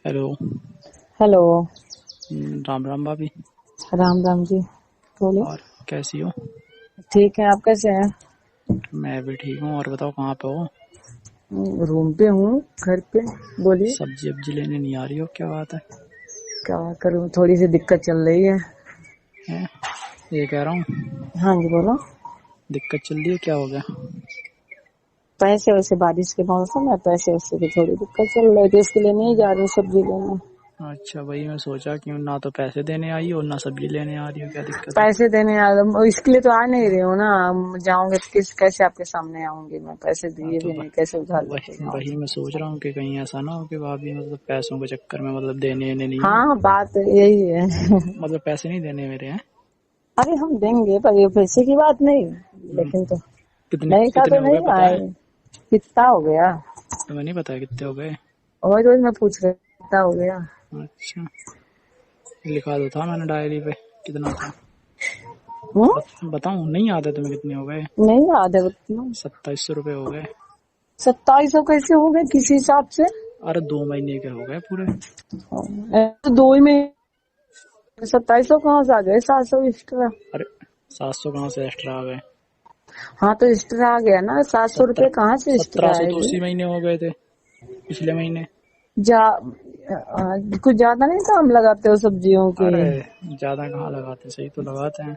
Hello. Hello. Ram Ram भाभी। राम राम जी। बोलिए। और कैसी हो? ठीक है, आप कैसे हैं? मैं भी ठीक हूँ। और बताओ कहाँ पे हो? रूम पे हूँ, घर पे। बोलिए। सब्जी वब्जी लेने नहीं आ रही हो, क्या बात है? क्या करूँ, थोड़ी सी दिक्कत चल रही है। हैं? ये कह रहा हूँ, हाँ जी, बोलो। दिक्कत चल रही है, क्या हो गया? पैसे वैसे बारिश के मौसम है, पैसे वैसे की थोड़ी दिक्कत चल रही थी, इसके लिए नहीं जा रही हूँ सब्जी लेने। अच्छा, वही मैं सोचा कि ना तो पैसे देने आई हो ना सब्जी लेने आ रही हो, क्या दिक्कत है? पैसे देने इसके लिए तो आ नहीं रही हूँ ना। जाऊंगे तो कैसे आपके सामने आऊंगी मैं? पैसे हाँ दिए तो भी नहीं, कैसे उधार लेके वही जाऊँ? वही मैं सोच रहा हूँ कि कहीं ऐसा ना हो कि भाभी मतलब पैसों के चक्कर में मतलब देने नहीं है। हाँ, बात यही है। मतलब पैसे नहीं देने मेरे हैं। अरे हम देंगे, पर ये पैसे की बात नहीं। हम्म, लेकिन तो कितने नहीं था कितने तो हो गए नहीं पता आए। है? कितना हो गया? तुम्हें नहीं पता है कितने हो गए? और रोज मैं पूछ रही कितना हो गया। अच्छा, लिखा तो था मैंने डायरी पे कितना था। हम्म। बताऊं, नहीं याद है तुम्हें कितने हो गए? नहीं याद है उतना। 2700 रुपये हो गए। 2700 कैसे हो गए किसी हिसाब से? अरे 2 महीने के हो गए पूरे। तो दो ही में 2700 कहाँ से आ गए? 700 एक्स्ट्रा। अरे 700 कहाँ से एक्स्ट्रा आ गए? हाँ तो एक्स्ट्रा आ गया ना, 700 सत्रह रुपये कहाँ से सत्रह एक्स्ट्रा सौ तो आएगी? उसी महीने हो गए थे, पिछले महीने। कुछ ज्यादा नहीं दाम लगाते हो सब्जियों के? अरे ज्यादा कहाँ लगाते, सही तो लगाते हैं।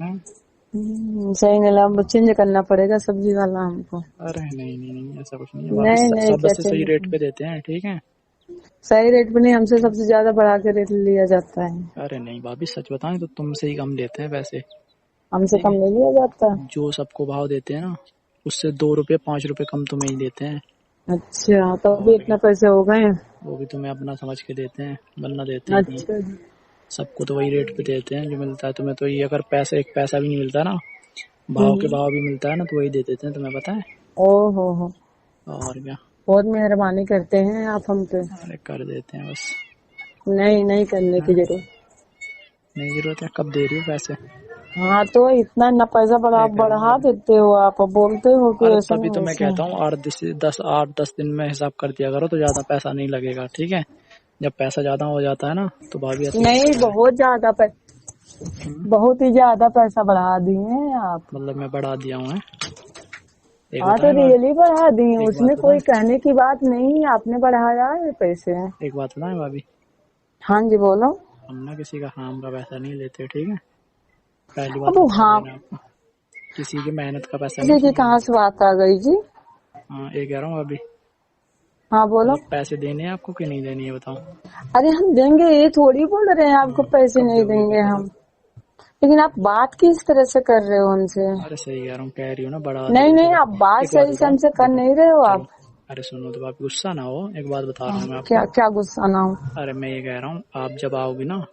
हैं? सही नहीं लगा, चेंज करना पड़ेगा सब्जी वाला हमको। अरे नहीं नहीं नहीं, ऐसा कुछ नहीं है भाभी, नहीं नहीं, सब क्या से सही चेंज रेट करना? पे देते हैं, ठीक है। सही रेट पे नहीं, हमसे सबसे ज्यादा बढ़ा के रेट लिया जाता है। अरे नहीं भाभी, सच बताएं तो तुमसे ही कम देते हैं वैसे। हमसे ठीक कम है, नहीं लिया जाता। जो सबको भाव देते हैं ना, उससे 2 रुपये 5 रुपये कम तुम्हें ही देते हैं। अच्छा, तो अभी और क्या, इतने पैसे हो गए हैं? वो भी तुम्हें अपना समझ के देते हैं, वरना देते ही नहीं। अच्छा जी। सबको तो वही रेट पे देते हैं जो मिलता है। तुम्हें तो ये अगर पैसे एक पैसा भी नहीं मिलता ना, भाव के हम्म। भाव भी मिलता है ना, तो वही दे देते हैं, तुम्हें पता है। ओहो हो। और क्या। बहुत मेहरबानी करते हैं आप हम पे। अरे कर देते हैं बस। नहीं नहीं करने की हाँ, जरूरत। नहीं जरूरत है, कब दे रही हो पैसे? हाँ तो इतना न पैसा ये कह रहा हूँ बढ़ा अभी। देते हो आप, और बोलते हो कि अरे ऐसा तभी तो नहीं मैं वैसा। कहता हूँ 8 10 दिन में हिसाब कर दिया करो, तो ज्यादा पैसा नहीं लगेगा, ठीक है। जब पैसा ज्यादा हो जाता है ना, तो भाभी ऐसे ही नहीं, लगता है। हम्म, बहुत ही ज्यादा पैसा बढ़ा दिए हैं आप। मतलब मैं बढ़ा दिया हूँ। एक हाँ तो बताएं बात रियली बढ़ा दिए, एक बात उसमें कोई बताएं कहने की बात नहीं, आपने बढ़ाया है पैसे। एक बात बताएं भाभी। हाँ जी, बोलो। हम ना किसी का काम का पैसा नहीं लेते, ठीक है। पहली बात अब बता हाँ, देना आपको, किसी की मेहनत का पैसा नहीं किसी की छीनेंगे। कहाँ से बात आ गई जी? हाँ, ये कह रहा हूँ अभी। हाँ बोलो। मतलब पैसे देने हैं आपको कि नहीं देनी है, बताओ। अरे हम देंगे, ये थोड़ी बोल रहे हैं आपको पैसे कब नहीं दोगे देंगे फिर हम। बताओ। लेकिन आप बात किस तरह से कर रहे हो हमसे? अरे सही कह रहा हूँ, कह रही हूँ ना बढ़ा नहीं दिए थे नहीं, बस। आप बात एक बात सही से बताओ, हमसे कर देखो, नहीं रहे हो चलो। आप। अरे सुनो तो, आप गुस्सा ना हो, एक बात बता रहा हाँ, हूँ मैं आपको। क्या गुस्सा ना हो? अरे मैं ये कह रहा हूँ, आप जब आओगी ना,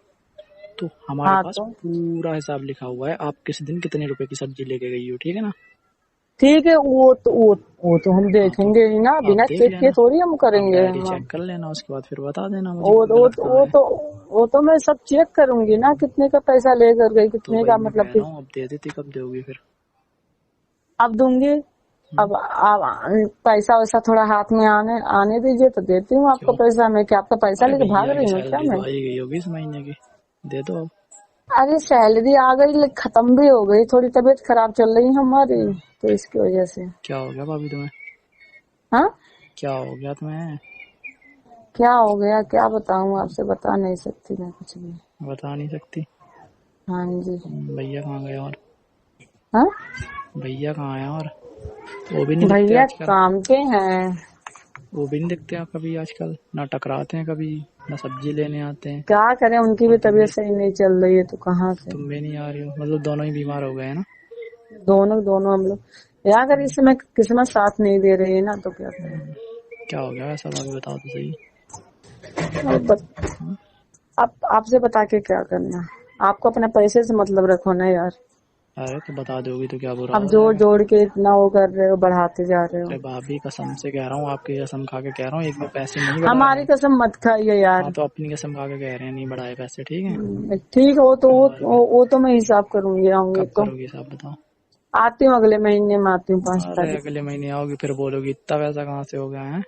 तो हमारे हाँ पास तो पूरा हिसाब लिखा हुआ है, आप किस दिन कितने रुपए की सब्जी लेके गई हो, ठीक है ना। ठीक है, वो तो हम हाँ तो देखेंगे ही ना, आप बिना देख चेक किए लेना, थोड़ी हम आप करेंगे डायरी हम। चेक कर लेना, उसके बाद फिर बता देना मुझे वो कि वो गलत कहाँ वो है। तो वो तो मैं सब चेक करूंगी ना, कितने का पैसा लेकर गई, तो कितने वही का मैं मतलब कह कि। रहा हूँ, अब दे देती कब दोगी फिर? अब दूंगी। हम्म, अब पैसा वैसा थोड़ा हाथ में आने आने दीजिए तो देती हूँ आपको क्यों? पैसा। मैं क्या आपका पैसा अरे लेके भाग भैया की रही हूँ क्या सैलरी तो मैं? आई गई होगी इस महीने की, दे दो अब। अरे सैलरी आ गई, लेकिन खत्म भी हो गई, थोड़ी तबीयत खराब चल रही है हमारी, तो इसकी वजह से। क्या हो गया भाभी तुम्हें? हाँ, क्या हो गया तुम्हें? क्या हो गया, क्या बताऊँ आपसे, बता नहीं सकती मैं कुछ भी। बता नहीं सकती? हाँ जी। भैया कहाँ गए और? हाँ, भैया कहाँ आए और? वो भी नहीं दिखते भैया आजकल। काम पे हैं। वो भी नहीं दिखते आप कभी आजकल, ना टकराते हैं कभी, ना सब्जी लेने आते हैं। क्या करें, उनकी भी और तुम तबीयत भी सही नहीं चल रही है, तो कहाँ से। तुम भी नहीं आ रही हो, मतलब दोनों ही बीमार हो गए हैं ना। दोनों दोनों हम लोग। या अगर इस समय किस्मत साथ नहीं दे रही है ना, तो क्या करें। क्या हो गया ऐसा भाभी, बताओ तो सही। अब हम्म? आपसे बता के क्या करना। आपको अपने पैसे से मतलब रखो ना यार। अरे तो बता दोगी तो क्या बुरा अब हो जोड़ जाएगा? जोड़ के इतना वो कर रहे हो, बढ़ाते जा रहे हो। अरे भाभी कसम से कह रहा हूँ, आपकी कसम खा के कह रहा हूँ, एक भी पैसे नहीं बढ़ाए हमारी हैं। कसम मत खाइए हाँ यार। तो अपनी कसम खा के कह रहे हैं, नहीं बढ़ाए पैसे, ठीक है। ठीक है, और क्या। वो तो मैं हिसाब करूंगी, आऊंगी कब तो। करोगी साहब, बताओ। आती हूँ, अगले महीने में आती हूँ, 5 अरे तारीख अगले महीने आओगी फिर बोलोगी इतना पैसा कहाँ से हो गया है।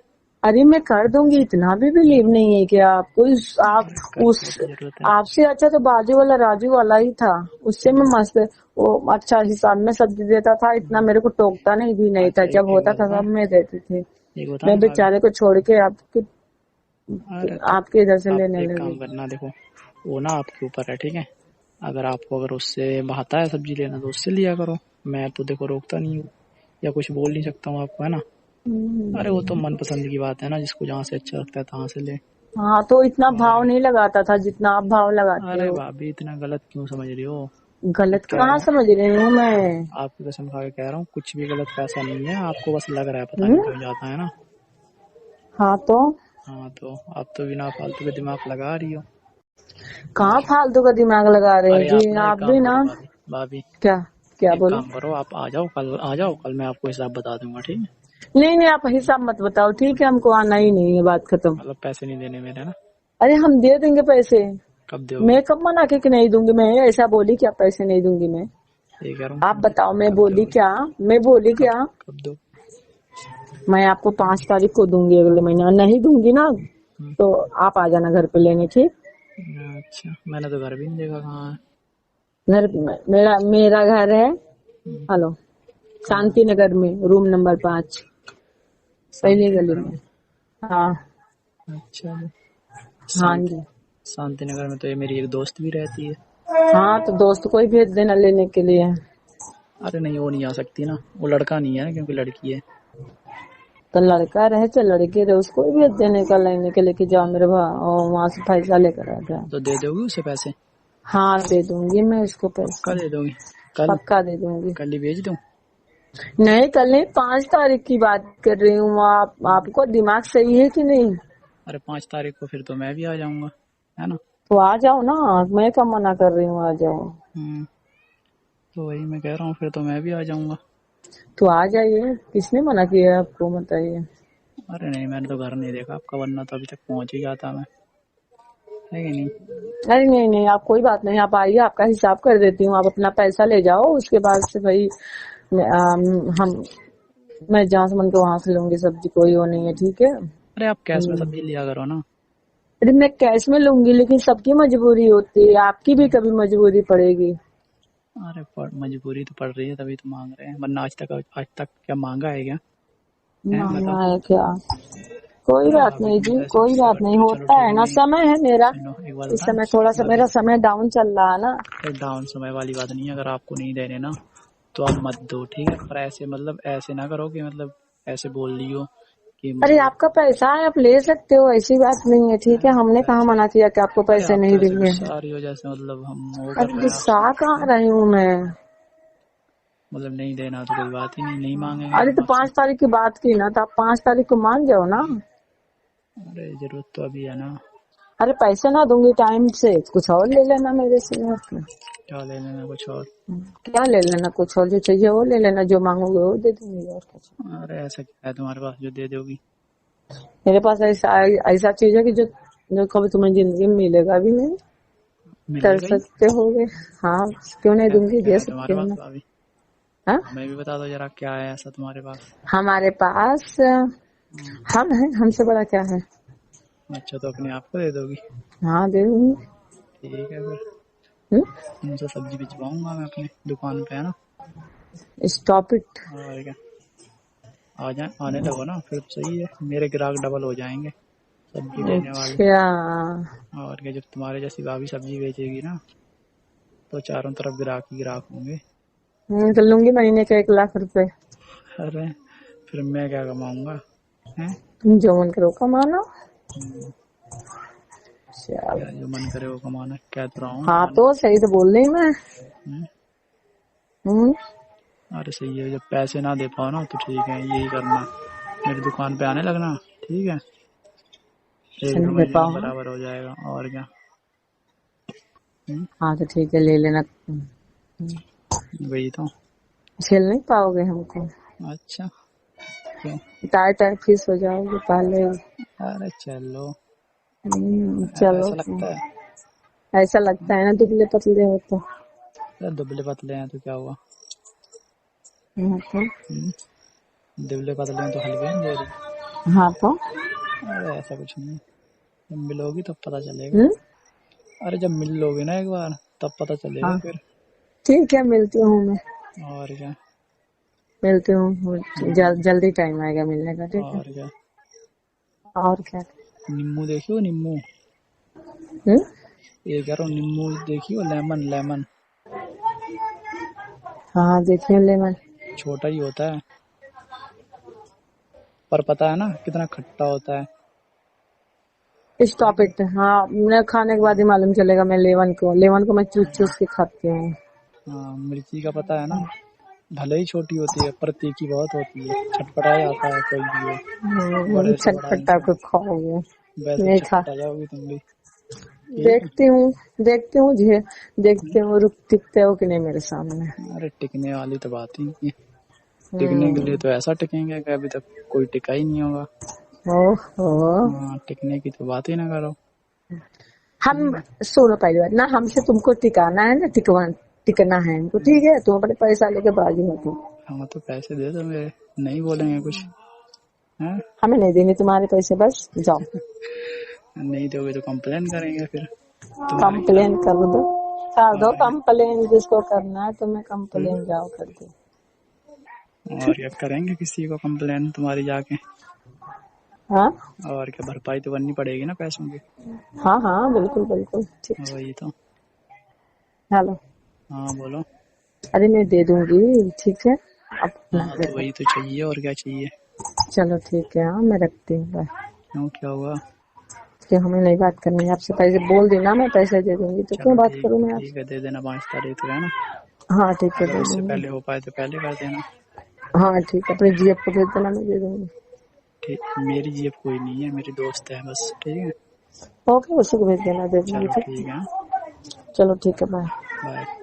अरे मैं कर दूंगी, इतना भी बिलीव नहीं है कि आपको आप करने उस की जरूरत है। आपसे अच्छा तो बाजू वाला राजू वाला ही था, उससे मैं मस्त वो अच्छा हिसाब में सब्जी देता था, इतना मेरे को टोकता नहीं था, अच्छा जब एक एक होता बात था बताऊं, तब मैं देती थी। एक मैं बताऊं भाभी। बेचारे को छोड़ के आपके अरे तो आपके इधर से आप लेने एक लगी। काम करना, देखो वो ना आपके ऊपर है, ठीक है। अगर उससे बहाता है सब्जी लेना तो उससे लिया करो। मैं तो देखो रोकता नहीं हूँ या कुछ बोल नहीं सकता हूँ आपको, है ना। अरे वो तो मन पसंद की बात है ना, जिसको जहाँ से अच्छा लगता है तहाँ से ले। हाँ तो इतना और भाव नहीं लगाता था जितना आप भाव लगाते अरे हो। भाभी इतना गलत क्यों समझ रही हो। मैं गलत कह कहाँ रहा हूँ, समझ रही हूँ मैं। आपकी कसम खा के कह रहा हूँ, कुछ भी गलत पैसा नहीं है, आपको बस लग रहा है, पता नहीं हम्म। क्यों जाता है ना। हाँ तो हाँ तो आप तो बिना फालतू के दिमाग लगा रही हो। कहाँ और फालतू का दिमाग लगा रहे हैं अरे जी आप ना एक आप भी काम ना। करो भाभी, भाभी क्या क्या एक बोलो। काम करो, आप आ जाओ कल, आ जाओ कल, मैं आपको हिसाब बता दूंगा, ठीक है। नहीं नहीं आप हिसाब मत बताओ, ठीक है, हमको आना ही नहीं है, बात खत्म। मतलब पैसे नहीं देने मेरे, है ना। अरे हम दे देंगे पैसे। कब दोगे। मैं कब मना के कि नहीं दूंगी, मैं ऐसा बोली क्या पैसे नहीं दूंगी मैं। ये कह रहा हूँ आप बताओ मैं कब बोली दोगे। क्या। मैं बोली कब क्या। कब दो। मैं आपको 5 तारीख को दूंगी अगले महीना, नहीं दूंगी ना हम्म, तो आप आ जाना घर पे लेने, ठीक। अच्छा मैंने तो घर भी नहीं देखा, कहाँ है। घर मेरा मेरा घर है, हम्म, हेलो, कहाँ है? शांति नगर में, रूम नंबर 5, पहली शांति गली नगर में। में। हाँ। अच्छा जी। हाँ शांति जी। शांति नगर में तो ये मेरी एक दोस्त भी रहती है। हाँ तो दोस्त को ही भेज देना लेने के लिए। अरे नहीं वो नहीं आ सकती ना, वो लड़का नहीं है ना, क्योंकि लड़की है। तो लड़का रहे चाहे लड़के रहे, उसको ही भेज देने का लेने के लिए कि जाओ मेरे वहाँ से पैसा लेकर आ जाओ। तो दे दोगी उसे पैसे। हाँ दे दूंगी मैं उसको पक्का पैसे। दे दोगी। कल। पक्का दे दूंगी। कल ही भेज दूँ। नहीं कल नहीं, 5 तारीख की बात कर रही हूँ, आपको दिमाग सही है कि नहीं। अरे 5 तारीख को फिर तो मैं भी आ जाऊंगा, है ना। तो आ जाओ ना, मैं कब मना कर रही हूँ, आ जाओ। हम्म, तो वही मैं कह रहा हूँ, फिर तो मैं भी आ जाऊंगा। तो आ जाइए, किसने मना किया है आपको बताइए। अरे नहीं मैंने तो घर नहीं देखा आपका, वरना तो अभी तक पहुंच ही जाता मैं, है कि नहीं। अरे नहीं नहीं आप कोई बात नहीं, आप आइए, आपका हिसाब कर देती हूँ, आप अपना पैसा ले जाओ, उसके बाद से भाई हम मैं जहाँ से मन को वहां से लूंगी सब्जी, कोई वो नहीं है, ठीक है। अरे आप कैश में सब्जी लिया करो ना। अरे मैं कैश में लूंगी, लेकिन सबकी मजबूरी होती है, आपकी भी कभी मजबूरी पड़ेगी। अरे मजबूरी तो पड़ रही है तभी तो मांग रहे हैं, वरना आज तक क्या मांगा है क्या। है बताओ। मांगना है क्या। कोई अरे बात भाभी नहीं तुम जी, तो ऐसे कोई गुस्सा बात नहीं, करते हो, चलो होता ठीक है है, ना, नहीं समय है मेरा। सुनो एक बात इस बताएं समय थोड़ा सा भाभी। मेरा समय डाउन चल रहा है ना। अरे डाउन समय वाली बात नहीं है, अगर आपको नहीं देने ना तो आप मत दो, ठीक है। पर ऐसे मतलब ऐसे ना करो कि मतलब ऐसे बोल रही हो कि अरे मतलब आपका पैसा है, आप ले सकते हो, ऐसी बात नहीं है, ठीक है, हमने कहा पैसे। मना किया कि आपको अरे पैसे आप तो नहीं ऐसे देंगे। गुस्सा आ रही हो जैसे मतलब हम वो कर अरे रहे हैं गुस्सा आपसे। कहाँ रही हूँ मैं। मतलब नहीं देना तो कोई बात ही नहीं, नहीं मांगेंगे अरे हम तो आपसे। 5 तारीख की बात की ना, तो आप 5 तारीख को मान जाओ ना। अरे जरूरत तो अभी है ना। अरे पैसे ना दूंगी टाइम से, कुछ और ले लेना मेरे से और क्या। क्या ले लेना कुछ और। क्या ले लेना, कुछ और जो चाहिए वो ले लेना, जो मांगोगे वो दे दूंगी और कुछ। अरे ऐसा क्या है तुम्हारे पास जो दे दोगी। मेरे पास ऐसा ऐसा चीज है कि जो जो कभी तुम्हें जिंदगी में मिलेगा भी नहीं। कर मिलेगा ही। सकते होगे। हाँ क्यों नहीं क्या दूंगी, क्या दे है सकते तुम्हारे हो पास ना। भाभी। हाँ हमें भी बता दो जरा, क्या है ऐसा तुम्हारे पास। हमारे पास हम्म, हम है, हमसे बड़ा क्या है। अच्छा तो अपने आप को दे दोगी। हाँ दे दूंगी। ठीक है फिर हम्म? तुमसे सब्जी भिजवाऊंगा मैं अपनी दुकान पे, है ना। Stop it. और क्या। आ जाए, आने लगो ना फिर तो सही है, मेरे ग्राहक डबल हो जाएंगे सब्जी लेने वाले। अच्छा। और क्या, जब तुम्हारे जैसी भाभी सब्जी बेचेगी ना तो चारों तरफ ग्राहक ही ग्राहक होंगे। तो लूंगी महीने का 1 लाख रुपए। अरे फिर मैं क्या कमाऊंगा, हैं। तुम जो मन करो कमाना। हम्म, चलो। क्या जो मन करे वो कमाना, कह तो रहा हूँ हाँ आने। तो सही तो बोल रही मैं। हम्म, हम्म। अरे सही है, जब पैसे ना दे पाओ ना तो ठीक है, यही करना, मेरी दुकान पे आने लगना, ठीक है। एक दो नहीं दे महीने में पाओ हाँ। बराबर हो जाएगा, और क्या। हम्म, हाँ तो ठीक है ले लेना। वही तो। झेल नहीं पाओगे हमको। अच्छा क्यों। टाइट टाइट फीस हो जाओगे पहले। अरे चलो। चलो। ऐसा लगता है। ऐसा लगता है ना, दुबले पतले हो तो। अरे दुबले पतले हैं तो क्या हुआ। हाँ तो। हम्म, दुबले पतले हैं तो हलवे नहीं दे रही। हाँ तो अरे ऐसा कुछ नहीं, जब मिलोगी तब पता चलेगा। अरे जब मिल लोगे ना एक बार तब पता चलेगा हाँ फिर। ठीक है, मिलती हूँ मैं, और क्या। मिलती हूँ। जल्दी टाइम आएगा मिलने का, ठीक है। और क्या। और क्या। नींबू देखी हो, नींबू? हम्म। ये कह रहा हूँ, नींबू देखी हो? लेमन, लेमन हाँ देखिए लेमन। छोटा ही होता है, पर पता है ना कितना खट्टा होता है। इस टॉपिक पे हाँ, मैं खाने के बाद ही मालूम चलेगा। मैं लेमन को मैं चूस चूस के खाती हूँ। हाँ, मिर्ची का पता है ना, भले ही छोटी होती है पर तीखी बहुत होती है, छटपटा जाता है कोई भी हो, बड़े से बड़ा छटपटा को इंसान। खाओगे? वैसे नहीं खा। छटपटा जाओगी तुम भी। ठीक है। देखती हूँ, देखती हूँ देखती हूँ रुक टिकते हो कि नहीं मेरे सामने। अरे टिकने वाली तो बात ही नहीं है। टिकने के लिए हम्म। तो ऐसा टिकेंगे कि अभी तक कोई टिका ही नहीं होगा। ओहो। हाँ, टिकने की तो बात ही ना करो। हम सुनो, पहली बात ना, हमसे तुमको टिकाना है ना, टिकना है हमको, ठीक है। तुम अपने पैसा लेके बाजी मत हो। हाँ तो पैसे दे दो मेरे, नहीं बोलेंगे कुछ। हाँ, हमें नहीं देंगे तुम्हारे पैसे, बस जाओ। नहीं दोगे तो कंप्लेन करेंगे फिर तुम्हारे कंप्लेन खिलाफ। कर दो और कंप्लेन, जिसको करना है तुम्हें हम्म, कंप्लेन जाओ कर दो। और क्या करेंगे किसी को कंप्लेन तुम्हारी जाके। हाँ और क्या, भरपाई तो करनी पड़ेगी ना पैसों की। हाँ हाँ, बिल्कुल बिल्कुल ठीक। वही तो। हेलो। हाँ बोलो। अरे मैं दे दूंगी, ठीक है। अपना हाँ तो देखो। वही तो चाहिए, और क्या चाहिए। चलो ठीक है, हाँ मैं रखती हूँ, बाय। क्यों, क्या हुआ? कि हमें नहीं बात करनी है आपसे, पैसे बोल देना, मैं पैसे दे दूंगी, तो चलो क्यों बात ठीक, करूँ मैं ठीक आपसे। है, दे देना 5 तारीख को, है ना? हाँ ठीक है, अगर दे उससे दूंगी। पहले हो पाए तो पहले कर देना। हाँ ठीक है, अपनी जीएफ को भेज देना, मैं दे दूंगी। ठीक, मेरी जेब कोई नहीं है, मेरी दोस्त है बस, ठीक है। ओके, उसी को भेज देना, दे दूंगी, चलो ठीक ठीक है। है। चलो ठीक है, बाय। बाय।